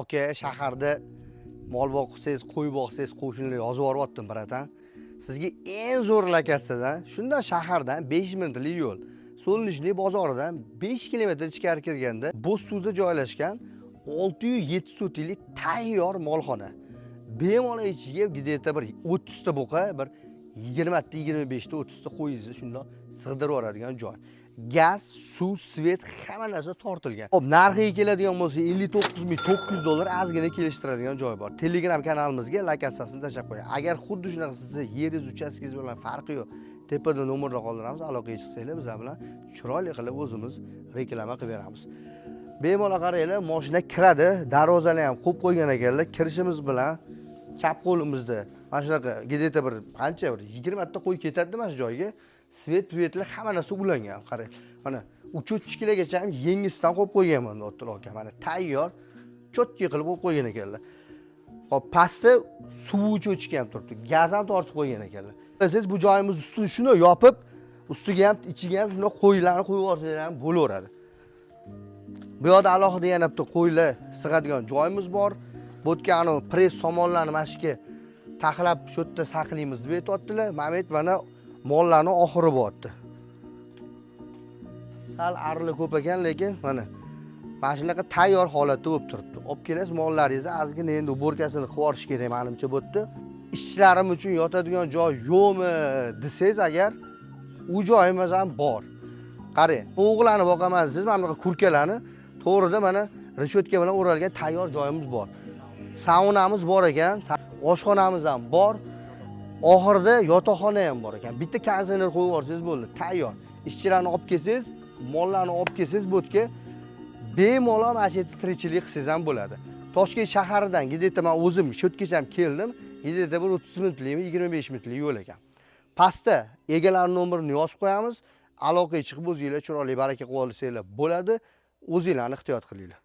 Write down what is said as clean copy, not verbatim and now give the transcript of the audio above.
aka shaharda mol boqsangiz, qo'y boqsangiz, qo'shnilar yozib yuboryaptim biratan. Sizga eng zo'r lokatsiyadan, shundan shahardan 5 minutlik yo'l. So'lnishli bozoridan 5 kilometr ichkari kirganda Bo'zsuvda joylashgan 600-700 so'tlik tayyor molxona. Bemalol ichiga gideta bir 30 ta buqa, bir 20 ta, 25 ta, 30 ta qo'yingizni shundoq sig'dirib yuboradigan joy. Gaz, suv, svet hamma narsa tortilgan. Xo'p, narxiga keladigan bo'lsa 59.900 dollar ozgina kelishtiradigan joy bor. Telegram kanalimizga lokatsiyasini tashlab qo'ying. Agar xuddi shunaqa sizda yeringiz, uchastkangiz bilan farqi yo'q, tepada nomerlar qoldiramiz, aloqaga chiqsanglar biz bilan chiroyli qilib o'zimiz reklama qilib beramiz. Bemalol qaranglar, mashina kiradi, darvozani ham qo'yib qo'ygan ekanlar. Kirishimiz bilan chap qo'limizda mana shunaqa gideta bir qancha bir 20 ta qo'y ketadi mana shu joyga. Svetlar hamma narsa ulangan. Qarang, mana 3-3 kilogacha ham yengisidan qo'yib qo'yganman O'ttir aka. Mana tayyor, cho'tki qilib qo'yib qo'ygan ekanlar. Hop, pastda suv cho'chki ham turibdi. Gaz ham tortib qo'ygan ekanlar. Siz bu joyimiz ustini shuni yopib, ustiga ham, ichiga ham shunday qo'ylarni qo'yib yuborsangiz ham bo'laveradi. Bu yerda alohida yana bitta qo'ylar sig'adigan joyimiz bor. Bu yerga press somonlarni mana shu yerga taxlab shu yerda saqlaymiz deb aytibdilar. Mamet mana mollarni oxiri bo'lyapti. Sal arli ko'p ekan, lekin mana shunaqa tayyor holatda bo'lib turibdi. Olib kelasiz mollaringizni ozgina endi uborkasini qilib yuborish kerak menimcha bu yerda. Ishlarim uchun yotadigan joy yo'qmi desangiz agar, u joyimiz ham bor. Qarang, o'g'illarni boqaman desangiz, mana bunaqa kurkalarni to'g'rida mana reshetka bilan o'ralgan tayyor joyimiz bor. Saunamiz bor ekan, oshxonamiz ham bor. Oxirida yotoqxona ham bor ekan. Bitta konteyner qo'yib yuborsangiz bo'ldi, tayyor. Ishchilarni olib kelsangiz, mollarni olib kelsangiz bu yerga bemalol mana shu yerda tirikchilik qilsangiz ham bo'ladi. Toshkent shaharidan gideta men o'zim shu yergacha ham keldim. Gideta bir 30 minutlikmi, 25 minutlik yo'l ekan. Pastda egalar nomerini yozib qo'yamiz. Aloqaga chiqib o'zingizlar chiroyli baraka qilib olsanglar bo'ladi. O'zingizlarni ehtiyot qilinglar.